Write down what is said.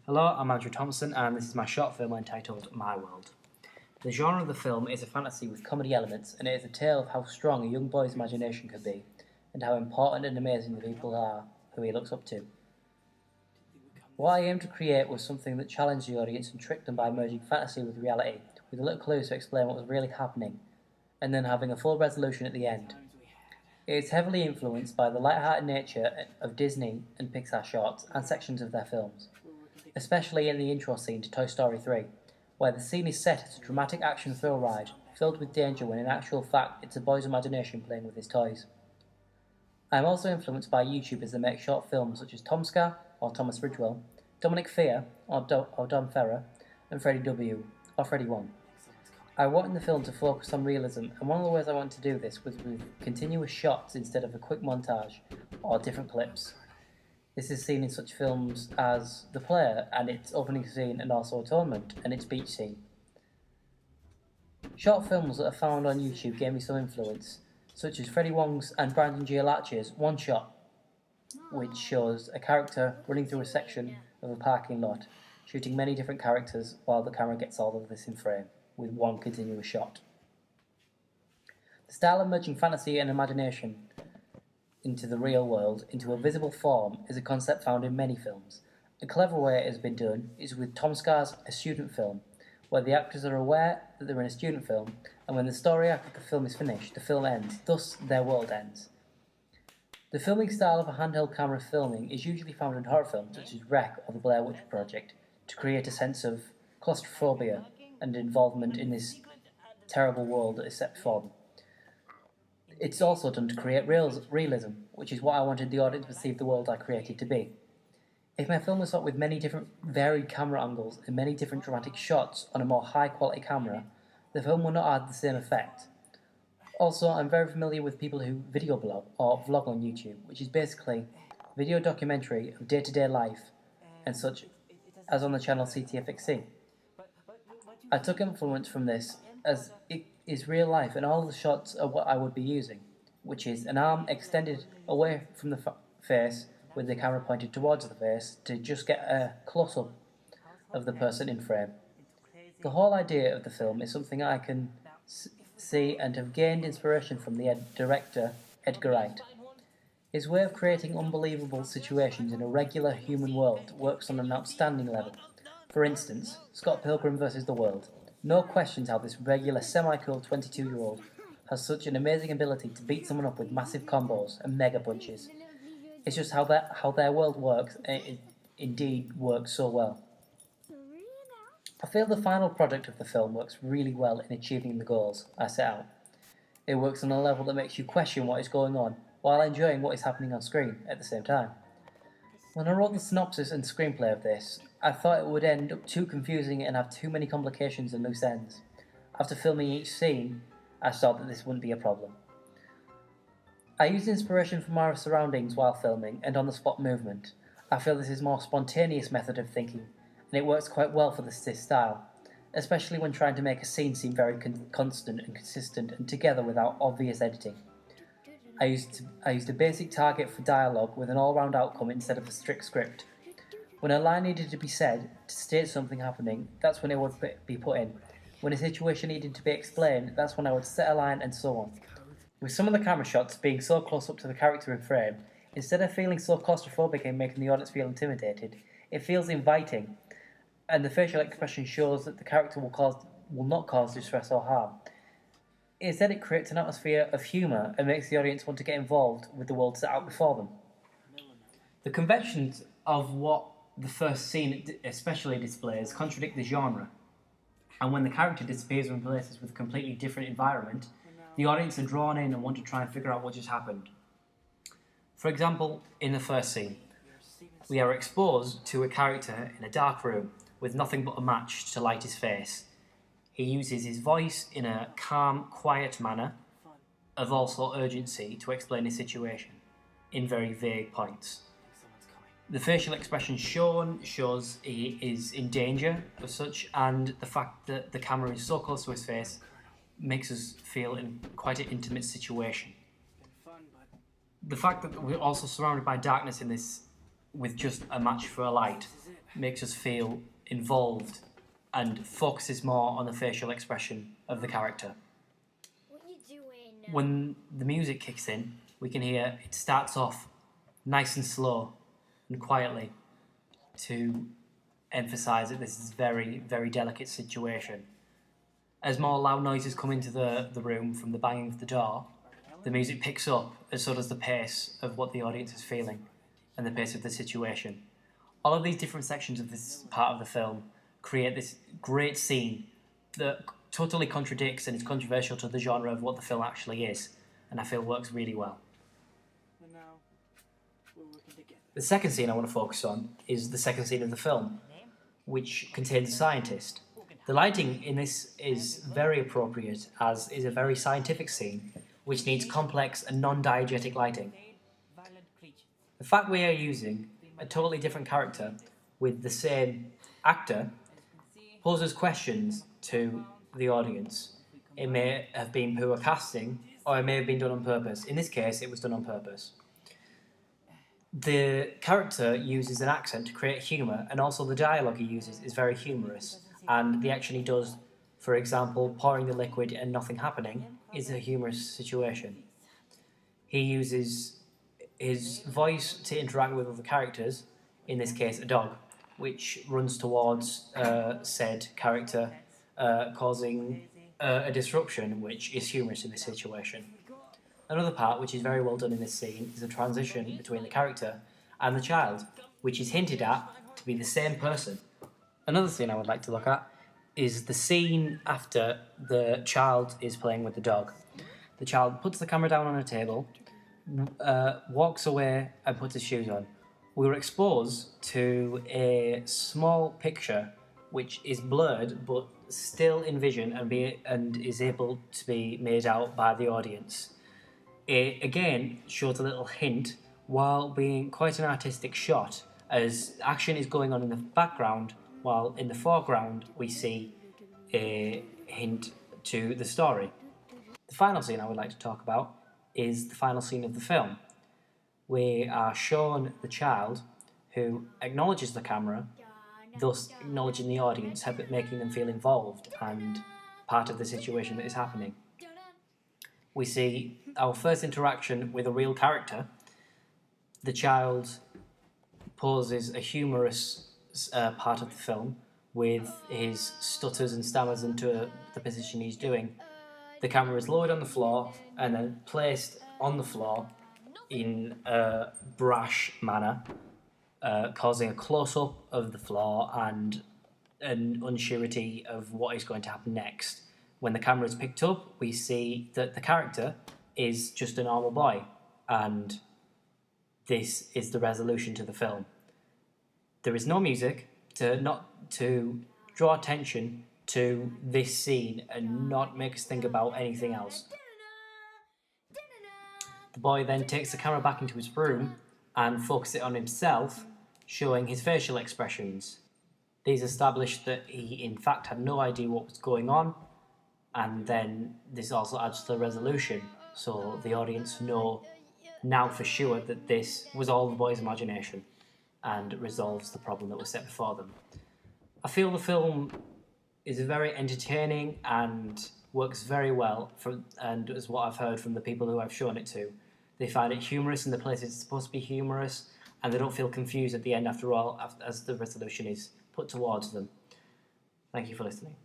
Hello, I'm Andrew Thomson, and this is my short film entitled My World. The genre of the film is a fantasy with comedy elements, and it is a tale of how strong a young boy's imagination can be, and how important and amazing the people are who he looks up to. What I aimed to create was something that challenged the audience and tricked them by merging fantasy with reality, with little clues to explain what was really happening, and then having a full resolution at the end. It is heavily influenced by the light-hearted nature of Disney and Pixar shorts and sections of their films, especially in the intro scene to Toy Story 3, where the scene is set as a dramatic action thrill ride, filled with danger when in actual fact it's a boy's imagination playing with his toys. I am also influenced by YouTubers that make short films such as Tomska, or Thomas Ridgewell, Dominic Fear, or Dom Ferrer, and Freddie W, or Freddie 1. I wanted the film to focus on realism, and one of the ways I wanted to do this was with continuous shots instead of a quick montage or different clips. This is seen in such films as The Player and its opening scene, and also Atonement and its beach scene. Short films that are found on YouTube gave me some influence, such as Freddie Wong's and Brandon Giolacci's One Shot, which shows a character running through a section of a parking lot, shooting many different characters while the camera gets all of this in frame, with one continuous shot. The style of merging fantasy and imagination into the real world, into a visible form, is a concept found in many films. A clever way it has been done is with Tomska's A Student Film, where the actors are aware that they're in a student film, and when the story arc of the film is finished, the film ends, thus their world ends. The filming style of a handheld camera filming is usually found in horror films such as Wreck or The Blair Witch Project, to create a sense of claustrophobia and involvement in this terrible world that is set before them. It's also done to create realism, which is what I wanted the audience to perceive the world I created to be. If my film was shot with many different varied camera angles and many different dramatic shots on a more high quality camera, the film will not have the same effect. Also, I'm very familiar with people who video blog or vlog on YouTube, which is basically video documentary of day-to-day life and such, as on the channel CTFXC. I took influence from this, as it is real life and all the shots are what I would be using, which is an arm extended away from the face with the camera pointed towards the face to just get a close-up of the person in frame. The whole idea of the film is something I can see and have gained inspiration from the director Edgar Wright. His way of creating unbelievable situations in a regular human world works on an outstanding level. For instance, Scott Pilgrim vs. the World. No questions how this regular semi-cool 22-year-old has such an amazing ability to beat someone up with massive combos and mega punches. It's just how their world works, and it indeed works so well. I feel the final product of the film works really well in achieving the goals I set out. It works on a level that makes you question what is going on, while enjoying what is happening on screen at the same time. When I wrote the synopsis and screenplay of this, I thought it would end up too confusing and have too many complications and loose ends. After filming each scene, I saw that this wouldn't be a problem. I used inspiration from our surroundings while filming and on-the-spot movement. I feel this is a more spontaneous method of thinking, and it works quite well for this style, especially when trying to make a scene seem very constant and consistent and together without obvious editing. I used a basic target for dialogue with an all-round outcome instead of a strict script. When a line needed to be said to state something happening, that's when it would be put in. When a situation needed to be explained, that's when I would set a line, and so on. With some of the camera shots being so close up to the character in frame, instead of feeling so claustrophobic and making the audience feel intimidated, it feels inviting, and the facial expression shows that the character will not cause distress or harm. Instead, it creates an atmosphere of humour and makes the audience want to get involved with the world set out before them. The conventions of what the first scene especially displays contradict the genre, and when the character disappears and replaces with a completely different environment, the audience are drawn in and want to try and figure out what just happened. For example, in the first scene, we are exposed to a character in a dark room with nothing but a match to light his face. He uses his voice in a calm, quiet manner, of also urgency, to explain his situation, in very vague points. The facial expression shown shows he is in danger of such, and the fact that the camera is so close to his face makes us feel in quite an intimate situation. The fact that we're also surrounded by darkness in this, with just a match for a light, makes us feel involved and focuses more on the facial expression of the character. What you doing? When the music kicks in, we can hear it starts off nice and slow and quietly to emphasise that this is a very, very delicate situation. As more loud noises come into the room from the banging of the door, the music picks up, and so does the pace of what the audience is feeling and the pace of the situation. All of these different sections of this part of the film create this great scene that totally contradicts and is controversial to the genre of what the film actually is, and I feel works really well. And now we're working together. The second scene I want to focus on is the second scene of the film, which contains a scientist. The lighting in this is very appropriate, as is a very scientific scene, which needs complex and non-diegetic lighting. The fact we are using a totally different character with the same actor poses questions to the audience. It may have been poor casting, or it may have been done on purpose. In this case, it was done on purpose. The character uses an accent to create humour, and also the dialogue he uses is very humorous, and the action he does, for example, pouring the liquid and nothing happening, is a humorous situation. He uses his voice to interact with other characters, in this case a dog, which runs towards said character, causing a disruption, which is humorous in this situation. Another part, which is very well done in this scene, is a transition between the character and the child, which is hinted at to be the same person. Another scene I would like to look at is the scene after the child is playing with the dog. The child puts the camera down on a table, walks away and puts his shoes on. We were exposed to a small picture which is blurred but still in vision and is able to be made out by the audience. It again shows a little hint while being quite an artistic shot, as action is going on in the background while in the foreground we see a hint to the story. The final scene I would like to talk about is the final scene of the film. We are shown the child who acknowledges the camera, thus acknowledging the audience, making them feel involved and part of the situation that is happening. We see our first interaction with a real character. The child poses a humorous part of the film with his stutters and stammers into the position he's doing. The camera is lowered on the floor and then placed on the floor in a brash manner, causing a close-up of the floor and an unsurety of what is going to happen next. When the camera is picked up, we see that the character is just a normal boy, and this is the resolution to the film. There is no music to draw attention to this scene and not make us think about anything else. The boy then takes the camera back into his room and focuses it on himself, showing his facial expressions. These establish that he in fact had no idea what was going on, and then this also adds to the resolution, so the audience know now for sure that this was all the boy's imagination and resolves the problem that was set before them. I feel the film is very entertaining and works very well, and as what I've heard from the people who I've shown it to, they find it humorous in the places it's supposed to be humorous, and they don't feel confused at the end after all, as the resolution is put towards them. Thank you for listening.